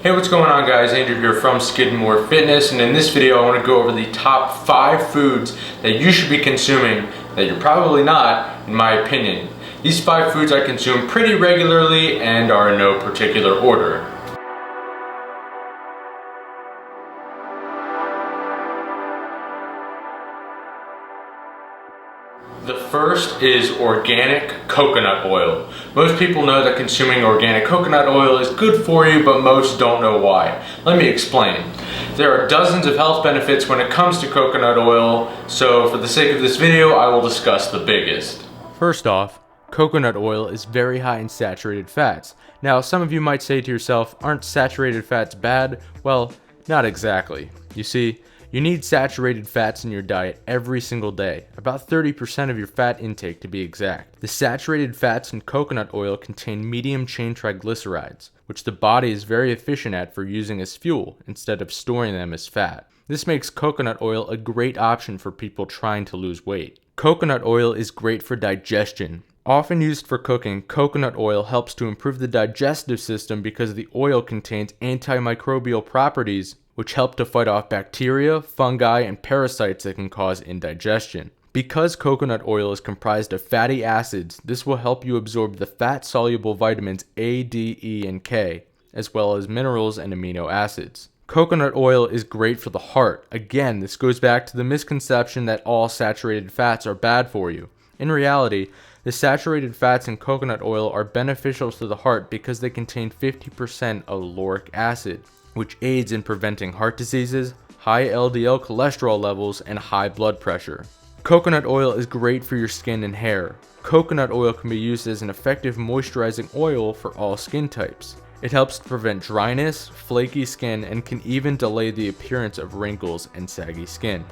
Hey, what's going on guys? Andrew here from Skidmore Fitness, and in this video I want to go over the top 5 foods that you should be consuming that you're probably not, in my opinion. These 5 foods I consume pretty regularly and are in no particular order. The first is organic coconut oil. Most people know that consuming organic coconut oil is good for you, but most don't know why. Let me explain. There are dozens of health benefits when it comes to coconut oil, so for the sake of this video, I will discuss the biggest. First off, coconut oil is very high in saturated fats. Now, some of you might say to yourself, aren't saturated fats bad? Well, not exactly. You see, you need saturated fats in your diet every single day, about 30% of your fat intake to be exact. The saturated fats in coconut oil contain medium chain triglycerides, which the body is very efficient at for using as fuel instead of storing them as fat. This makes coconut oil a great option for people trying to lose weight. Coconut oil is great for digestion. Often used for cooking, coconut oil helps to improve the digestive system because the oil contains antimicrobial properties which help to fight off bacteria, fungi, and parasites that can cause indigestion. Because coconut oil is comprised of fatty acids, this will help you absorb the fat-soluble vitamins A, D, E, and K, as well as minerals and amino acids. Coconut oil is great for the heart. Again, this goes back to the misconception that all saturated fats are bad for you. In reality, the saturated fats in coconut oil are beneficial to the heart because they contain 50% of lauric acid, which aids in preventing heart diseases, high LDL cholesterol levels, and high blood pressure. Coconut oil is great for your skin and hair. Coconut oil can be used as an effective moisturizing oil for all skin types. It helps to prevent dryness, flaky skin, and can even delay the appearance of wrinkles and saggy skin.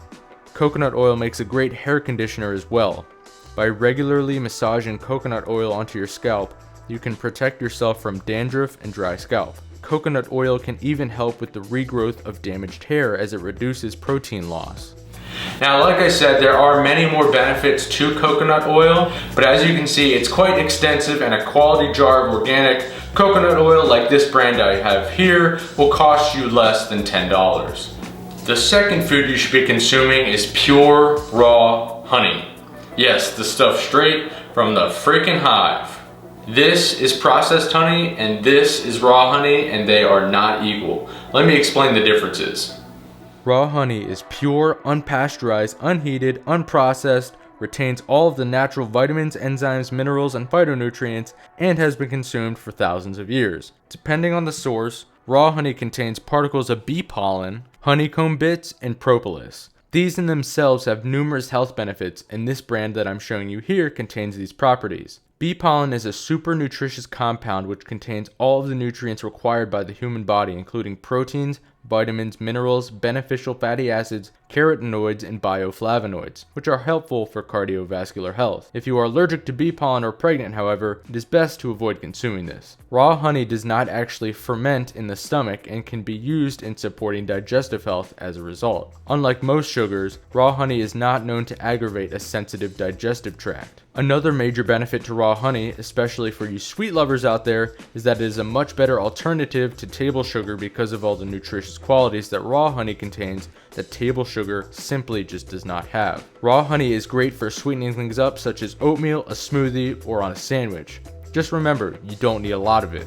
Coconut oil makes a great hair conditioner as well. By regularly massaging coconut oil onto your scalp, you can protect yourself from dandruff and dry scalp. Coconut oil can even help with the regrowth of damaged hair as it reduces protein loss. Now, like I said, there are many more benefits to coconut oil, but as you can see, it's quite extensive, and a quality jar of organic coconut oil like this brand I have here will cost you less than $10. The second food you should be consuming is pure raw honey. Yes, the stuff straight from the freaking hive. This is processed honey and this is raw honey, and they are not equal. Let me explain the differences. Raw honey is pure, unpasteurized, unheated, unprocessed, retains all of the natural vitamins, enzymes, minerals, and phytonutrients, and has been consumed for thousands of years. Depending on the source, raw honey contains particles of bee pollen, honeycomb bits, and propolis. These in themselves have numerous health benefits, and this brand that I'm showing you here contains these properties. Bee pollen is a super nutritious compound which contains all of the nutrients required by the human body, including proteins, vitamins, minerals, beneficial fatty acids, carotenoids, and bioflavonoids, which are helpful for cardiovascular health. If you are allergic to bee pollen or pregnant, however, it is best to avoid consuming this. Raw honey does not actually ferment in the stomach and can be used in supporting digestive health as a result. Unlike most sugars, raw honey is not known to aggravate a sensitive digestive tract. Another major benefit to raw honey, especially for you sweet lovers out there, is that it is a much better alternative to table sugar because of all the nutritious qualities that raw honey contains that table sugar simply just does not have. Raw honey is great for sweetening things up, such as oatmeal, a smoothie, or on a sandwich. Just remember, you don't need a lot of it.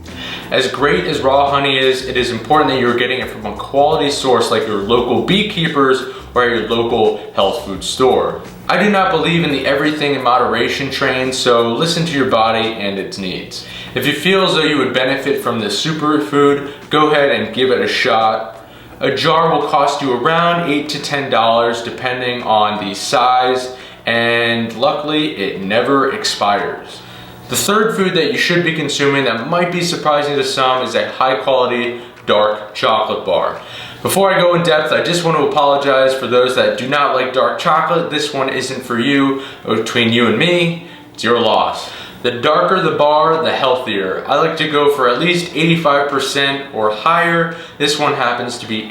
As great as raw honey is, it is important that you're getting it from a quality source like your local beekeepers or your local health food store. I do not believe in the everything in moderation train, so listen to your body and its needs. If you feel as though you would benefit from this superfood, go ahead and give it a shot. A jar will cost you around $8 to $10 depending on the size, and luckily it never expires. The third food that you should be consuming that might be surprising to some is a high quality dark chocolate bar. Before I go in depth, I just want to apologize for those that do not like dark chocolate. This one isn't for you. Between you and me, it's your loss. The darker the bar, the healthier. I like to go for at least 85% or higher. This one happens to be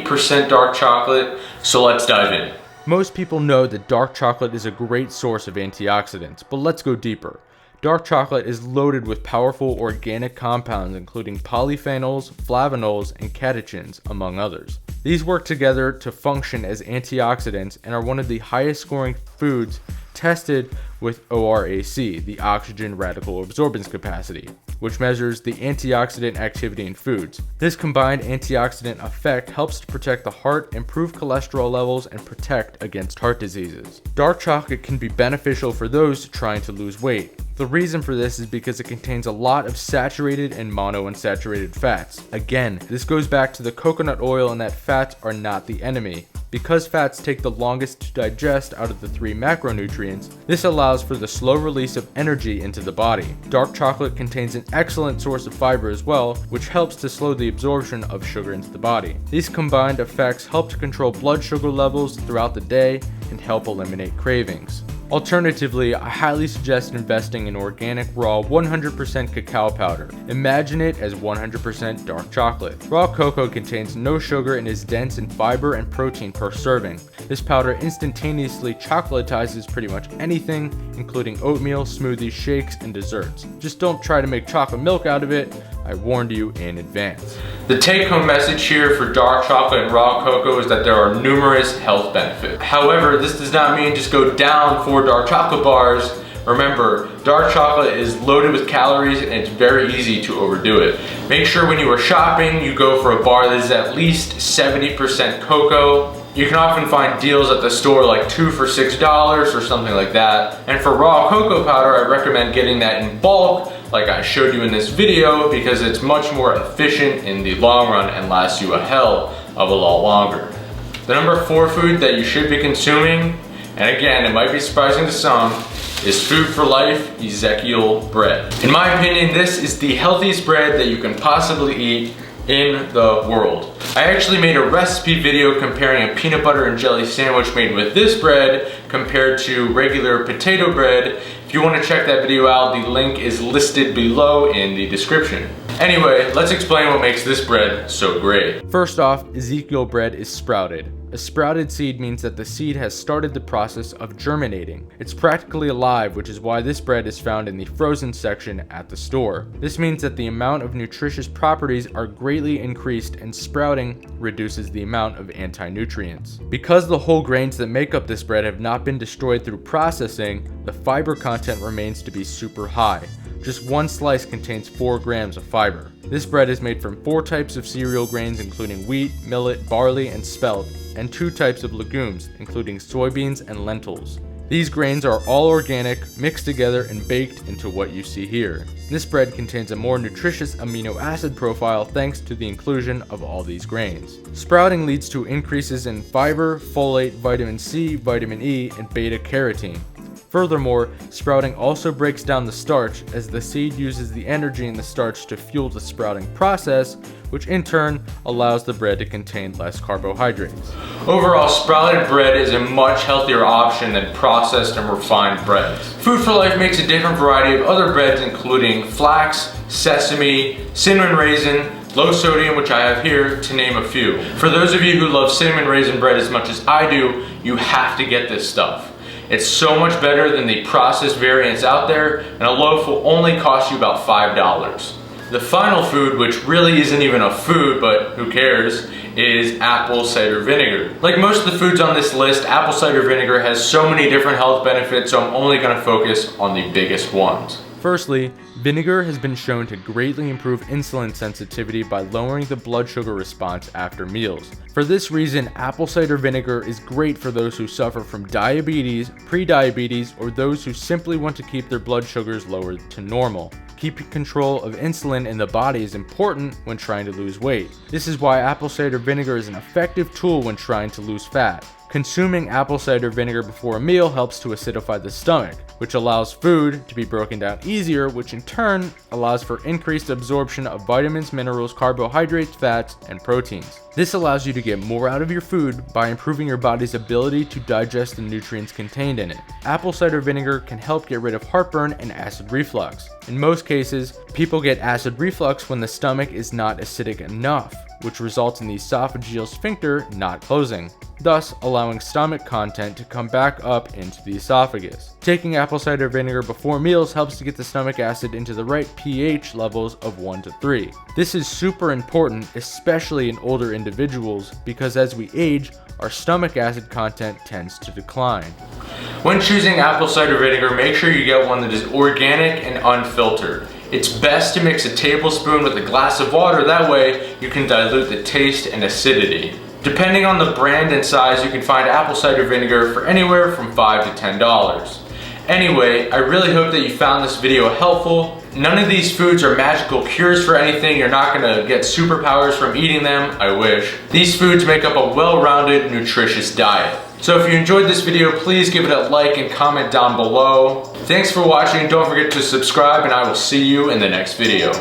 88% dark chocolate, so let's dive in. Most people know that dark chocolate is a great source of antioxidants, but let's go deeper. Dark chocolate is loaded with powerful organic compounds including polyphenols, flavonols, and catechins, among others. These work together to function as antioxidants and are one of the highest scoring foods tested with ORAC, the oxygen radical absorbance capacity, which measures the antioxidant activity in foods. This combined antioxidant effect helps to protect the heart, improve cholesterol levels, and protect against heart diseases. Dark chocolate can be beneficial for those trying to lose weight. The reason for this is because it contains a lot of saturated and monounsaturated fats. Again, this goes back to the coconut oil and that fats are not the enemy. Because fats take the longest to digest out of the 3 macronutrients, this allows for the slow release of energy into the body. Dark chocolate contains an excellent source of fiber as well, which helps to slow the absorption of sugar into the body. These combined effects help to control blood sugar levels throughout the day and help eliminate cravings. Alternatively, I highly suggest investing in organic raw 100% cacao powder. Imagine it as 100% dark chocolate. Raw cocoa contains no sugar and is dense in fiber and protein per serving. This powder instantaneously chocolatizes pretty much anything, including oatmeal, smoothies, shakes, and desserts. Just don't try to make chocolate milk out of it. I warned you in advance. The take-home message here for dark chocolate and raw cocoa is that there are numerous health benefits. However, this does not mean just go down for dark chocolate bars. Remember, dark chocolate is loaded with calories and it's very easy to overdo it. Make sure when you are shopping, you go for a bar that is at least 70% cocoa. You can often find deals at the store like 2 for $6 or something like that. And for raw cocoa powder, I recommend getting that in bulk, like I showed you in this video, because it's much more efficient in the long run and lasts you a hell of a lot longer. The number 4 food that you should be consuming, and again, it might be surprising to some, is Food for Life Ezekiel Bread. In my opinion, this is the healthiest bread that you can possibly eat in the world. I actually made a recipe video comparing a peanut butter and jelly sandwich made with this bread compared to regular potato bread. If you want to check that video out, the link is listed below in the description. Anyway, let's explain what makes this bread so great. First off, Ezekiel bread is sprouted. A sprouted seed means that the seed has started the process of germinating. It's practically alive, which is why this bread is found in the frozen section at the store. This means that the amount of nutritious properties are greatly increased and sprouting reduces the amount of anti-nutrients. Because the whole grains that make up this bread have not been destroyed through processing, the fiber content remains to be super high. Just one slice contains 4 grams of fiber. This bread is made from 4 types of cereal grains including wheat, millet, barley, and spelt, and 2 types of legumes including soybeans and lentils. These grains are all organic, mixed together and baked into what you see here. This bread contains a more nutritious amino acid profile thanks to the inclusion of all these grains. Sprouting leads to increases in fiber, folate, vitamin C, vitamin E, and beta carotene. Furthermore, sprouting also breaks down the starch as the seed uses the energy in the starch to fuel the sprouting process, which in turn allows the bread to contain less carbohydrates. Overall, sprouted bread is a much healthier option than processed and refined breads. Food for Life makes a different variety of other breads including flax, sesame, cinnamon raisin, low sodium, which I have here, to name a few. For those of you who love cinnamon raisin bread as much as I do, you have to get this stuff. It's so much better than the processed variants out there, and a loaf will only cost you about $5. The final food, which really isn't even a food, but who cares, is apple cider vinegar. Like most of the foods on this list, apple cider vinegar has so many different health benefits, so I'm only going to focus on the biggest ones. Firstly, vinegar has been shown to greatly improve insulin sensitivity by lowering the blood sugar response after meals. For this reason, apple cider vinegar is great for those who suffer from diabetes, pre-diabetes, or those who simply want to keep their blood sugars lower to normal. Keeping control of insulin in the body is important when trying to lose weight. This is why apple cider vinegar is an effective tool when trying to lose fat. Consuming apple cider vinegar before a meal helps to acidify the stomach, which allows food to be broken down easier, which in turn allows for increased absorption of vitamins, minerals, carbohydrates, fats, and proteins. This allows you to get more out of your food by improving your body's ability to digest the nutrients contained in it. Apple cider vinegar can help get rid of heartburn and acid reflux. In most cases, people get acid reflux when the stomach is not acidic enough, which results in the esophageal sphincter not closing. thus allowing stomach content to come back up into the esophagus. Taking apple cider vinegar before meals helps to get the stomach acid into the right pH levels of 1 to 3. This is super important, especially in older individuals, because as we age, our stomach acid content tends to decline. When choosing apple cider vinegar, make sure you get one that is organic and unfiltered. It's best to mix a tablespoon with a glass of water, that way you can dilute the taste and acidity. Depending on the brand and size, you can find apple cider vinegar for anywhere from $5 to $10. Anyway, I really hope that you found this video helpful. None of these foods are magical cures for anything. You're not gonna get superpowers from eating them, I wish. These foods make up a well-rounded, nutritious diet. So if you enjoyed this video, please give it a like and comment down below. Thanks for watching. Don't forget to subscribe, and I will see you in the next video.